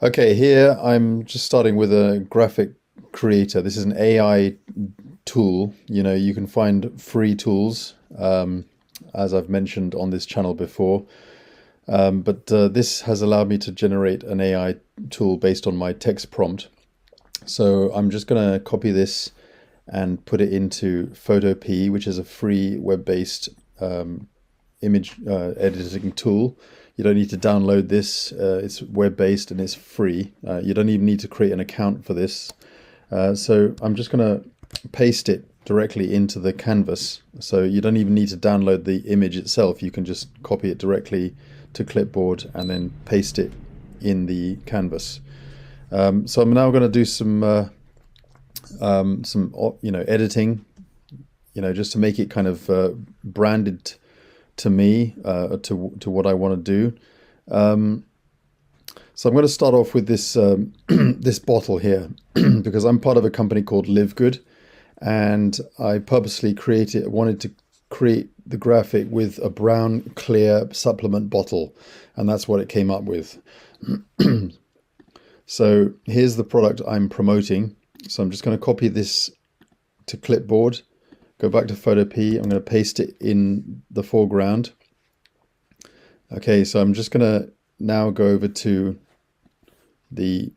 Okay, here I'm just starting with a graphic creator. This is an AI tool. You can find free tools, as I've mentioned on this channel before. But this has allowed me to generate an AI tool based on my text prompt. So I'm just going to copy this and put it into Photopea, which is a free web-based image editing tool. You don't need to download this. It's web-based and it's free. You don't even need to create an account for this. So I'm just going to paste it directly into the canvas. So you don't even need to download the image itself. You can just copy it directly to clipboard and then paste it in the canvas. So I'm now going to do some editing, just to make it kind of branded to me, to what I want to do. So I'm going to start off with this this bottle here because I'm part of a company called LiveGood, and I purposely wanted to create the graphic with a brown clear supplement bottle, and that's what it came up with. So here's the product I'm promoting. So I'm just going to copy this to clipboard, go back to Photopea. I'm going to paste it in the foreground. Okay, so I'm just going to now go over to the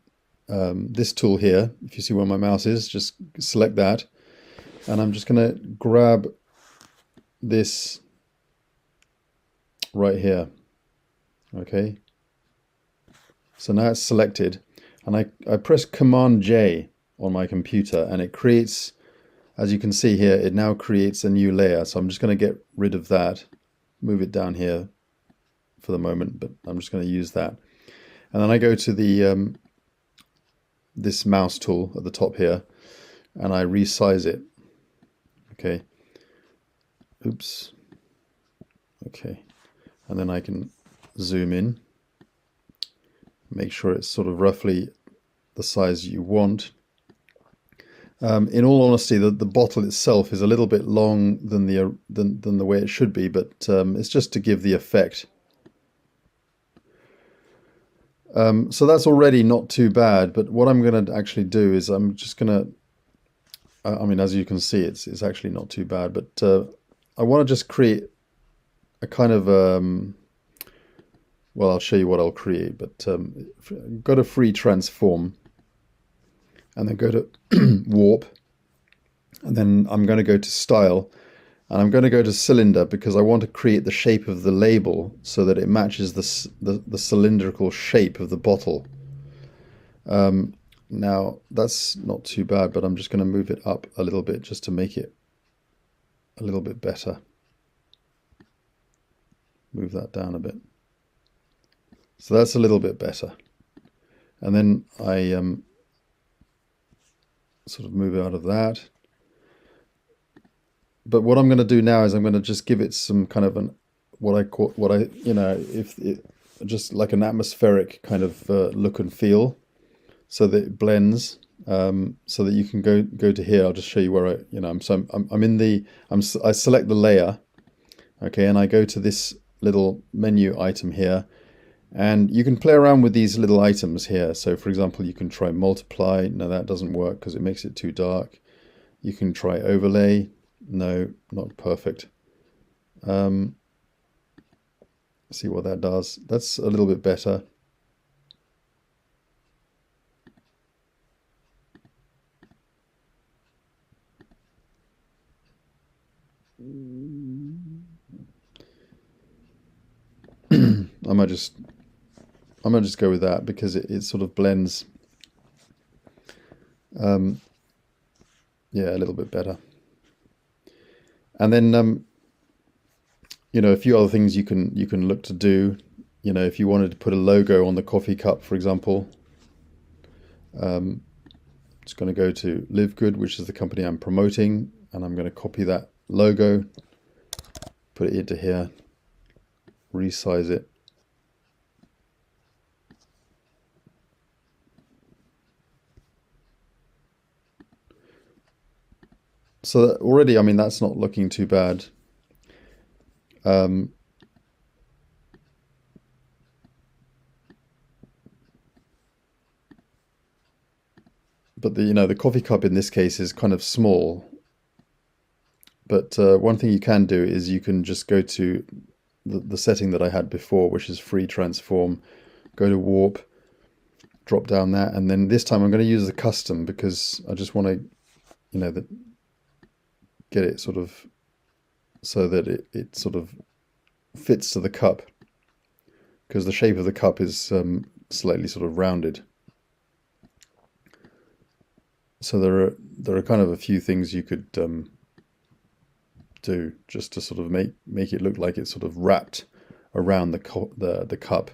this tool here. If you see where my mouse is, just select that, and I'm just going to grab this right here. Okay, so now it's selected, and I press Command J on my computer, and it creates, as you can see here, it now creates a new layer. So I'm just going to get rid of that, move it down here for the moment, but I'm just going to use that. And then I go to the this mouse tool at the top here, and I resize it. Okay. Oops. Okay. And then I can zoom in, make sure it's sort of roughly the size you want. In all honesty, the bottle itself is a little bit long than the way it should be, but it's just to give the effect. So that's already not too bad, but what I'm going to actually do is I'm just going to, I mean, as you can see, it's actually not too bad, but I want to just create a kind of, well, I'll show you what I'll create, but go to free transform, and then go to warp, and then I'm going to go to style, and I'm going to go to cylinder because I want to create the shape of the label so that it matches the cylindrical shape of the bottle. Now that's not too bad, but I'm just going to move it up a little bit just to make it a little bit better. Move that down a bit. So that's a little bit better. And then I sort of move out of that. But what I'm going to do now is I'm going to just give it some kind of just like an atmospheric kind of look and feel, so that it blends, so that you can go to here. I'll just show you where I select the layer, okay, and I go to this little menu item here, and you can play around with these little items here. So for example, you can try multiply. No, that doesn't work because it makes it too dark. You can try overlay. No, not perfect. See what that does. That's a little bit better. I might just go with that because it sort of blends. Yeah, a little bit better. And then a few other things you can look to do. If you wanted to put a logo on the coffee cup, for example, just going to go to LiveGood, which is the company I'm promoting, and I'm going to copy that logo, put it into here, resize it. So already, I mean, that's not looking too bad. but the coffee cup in this case is kind of small. But one thing you can do is you can just go to the setting that I had before, which is free transform, go to warp, drop down that, and then this time I'm going to use the custom because I just want to, get it sort of so that it sort of fits to the cup, because the shape of the cup is slightly sort of rounded. So there are kind of a few things you could do just to sort of make it look like it's sort of wrapped around the cup.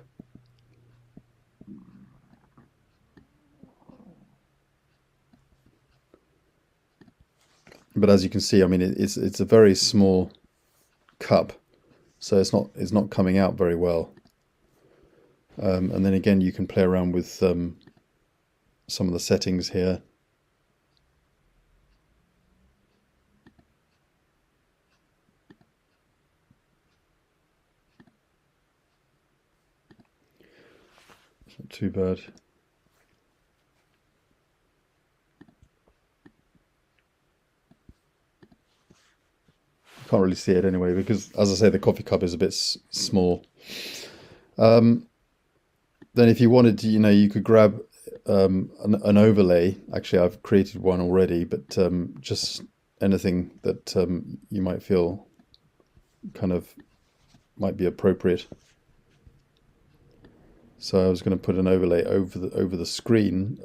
But as you can see, I mean, it's a very small cup, so it's not coming out very well. And then again, you can play around with some of the settings here. It's not too bad. Can't really see it anyway because, as I say, the coffee cup is a bit small. Then if you wanted to, you could grab an overlay. Actually, I've created one already, but just anything that you might feel kind of might be appropriate. So I was going to put an overlay over the screen,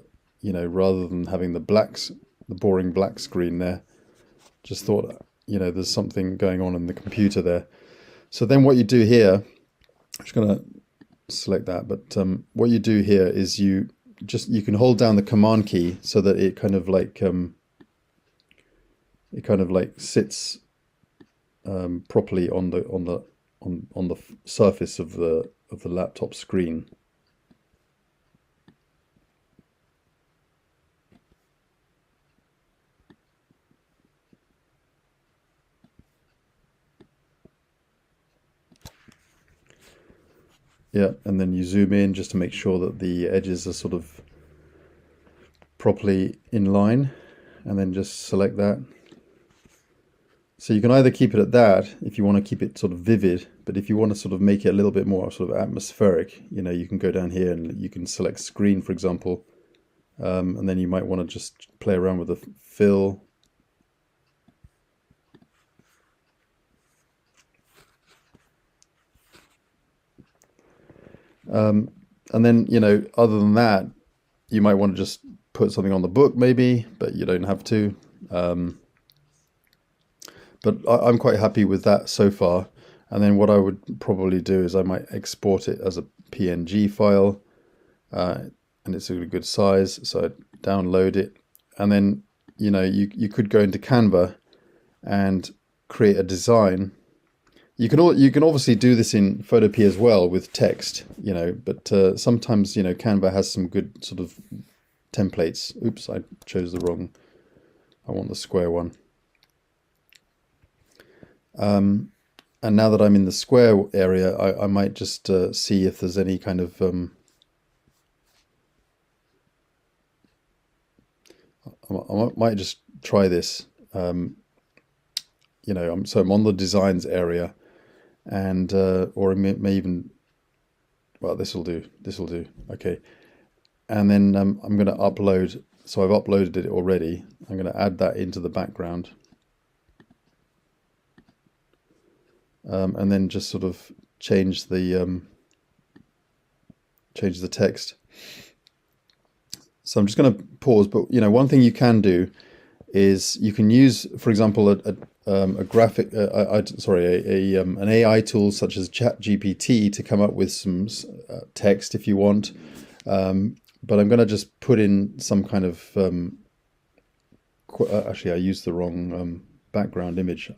rather than having the boring black screen there. Just thought, there's something going on in the computer there. So then what you do here, I'm just going to select that, but what you do here is you can hold down the command key so that it kind of like sits properly on the surface of the laptop screen. Yeah, and then you zoom in just to make sure that the edges are sort of properly in line, and then just select that. So you can either keep it at that if you want to keep it sort of vivid, but if you want to sort of make it a little bit more sort of atmospheric, you can go down here and you can select screen, for example, and then you might want to just play around with the fill. And then, other than that, you might want to just put something on the book maybe, but you don't have to. But I'm quite happy with that so far. And then what I would probably do is I might export it as a PNG file, and it's a good size. So I download it, and then, you could go into Canva and create a design. You can obviously do this in Photopea as well with text, but sometimes, Canva has some good sort of templates. Oops, I chose the wrong. I want the square one. And now that I'm in the square area, I might just see if there's any kind of I might just try this. So I'm on the designs area. And or it may even, well, this will do, okay. And then I'm going to upload, so I've uploaded it already. I'm going to add that into the background, and then just sort of change the text. So I'm just going to pause, but one thing you can do is you can use, for example, a graphic, an AI tool such as ChatGPT to come up with some text if you want. But I'm going to just put in some kind of, actually I used the wrong background image.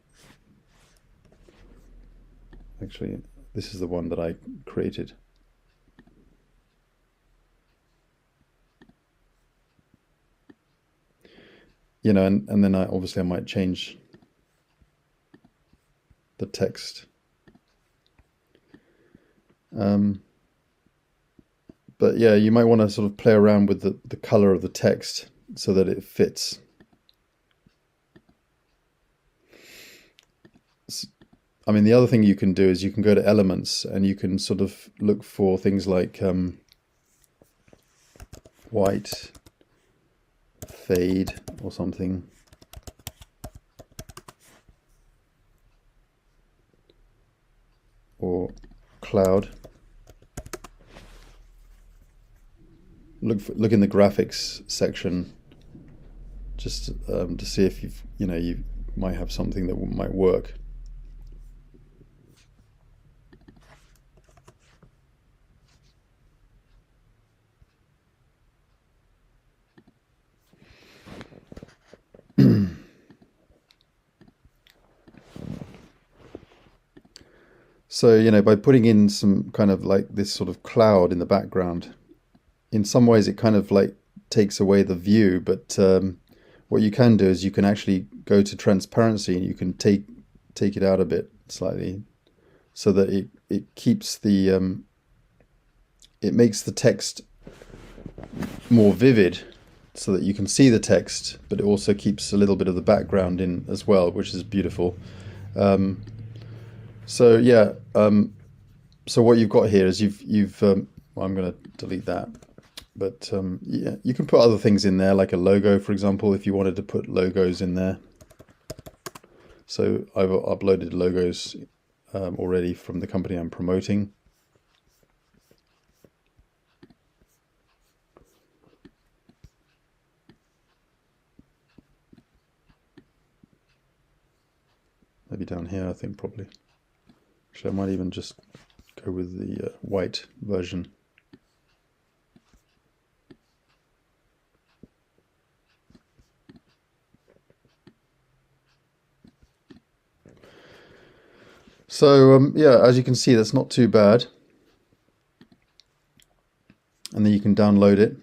Actually, this is the one that I created. And then I might change the text. But yeah, you might want to sort of play around with the color of the text, so that it fits. I mean, the other thing you can do is you can go to elements and you can sort of look for things like white, fade or something. Or cloud. Look in the graphics section just to see if you might have something that might work. So, by putting in some kind of like this sort of cloud in the background, in some ways it kind of like takes away the view, but what you can do is you can actually go to transparency and you can take it out a bit slightly so that it keeps the it makes the text more vivid so that you can see the text, but it also keeps a little bit of the background in as well, which is beautiful. So yeah, so what you've got here is well, I'm going to delete that, but yeah, you can put other things in there, like a logo, for example, if you wanted to put logos in there. So I've uploaded logos already from the company I'm promoting. Maybe down here, I think probably. Actually, I might even just go with the white version. So yeah, as you can see, that's not too bad. And then you can download it.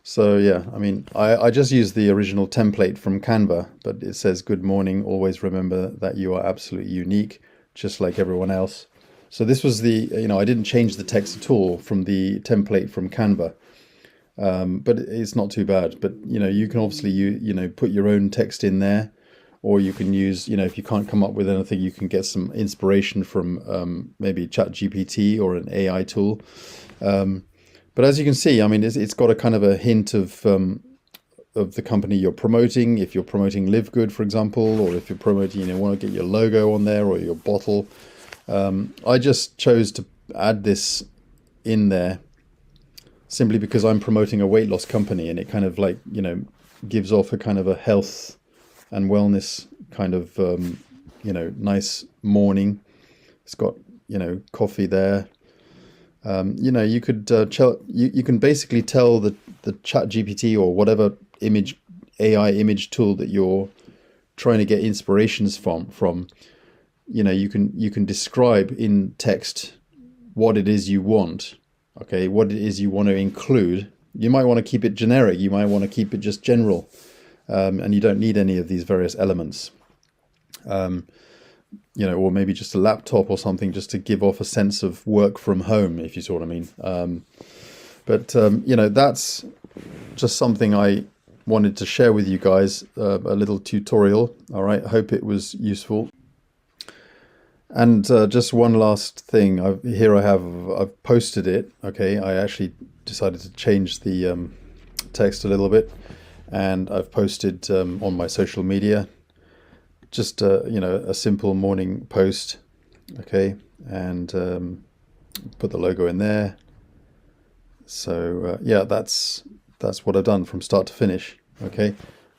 So yeah, I mean, I just used the original template from Canva, but it says, "Good morning, always remember that you are absolutely unique, just like everyone else." So this was I didn't change the text at all from the template from Canva, but it's not too bad. But you can obviously put your own text in there, or you can use, if you can't come up with anything, you can get some inspiration from maybe ChatGPT or an AI tool. But as you can see, I mean, it's got a kind of a hint of the company you're promoting. If you're promoting LiveGood, for example, or if you're promoting, want to get your logo on there or your bottle. I just chose to add this in there simply because I'm promoting a weight loss company, and it kind of like, gives off a kind of a health and wellness kind of, nice morning. It's got, coffee there. You could you can basically tell the ChatGPT or whatever AI image tool that you're trying to get inspirations from. You can describe in text what it is you want. Okay, what it is you want to include. You might want to keep it generic. You might want to keep it just general, and you don't need any of these various elements. Or maybe just a laptop or something, just to give off a sense of work from home, if you see what I mean. But that's just something I wanted to share with you guys, a little tutorial. All right, I hope it was useful. And just one last thing, I've posted it. Okay, I actually decided to change the text a little bit, and I've posted on my social media. Just a simple morning post, okay, and put the logo in there. So yeah, that's what I've done from start to finish. Okay.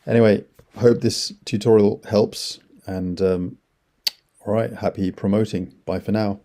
Anyway, hope this tutorial helps, and all right, happy promoting. Bye for now.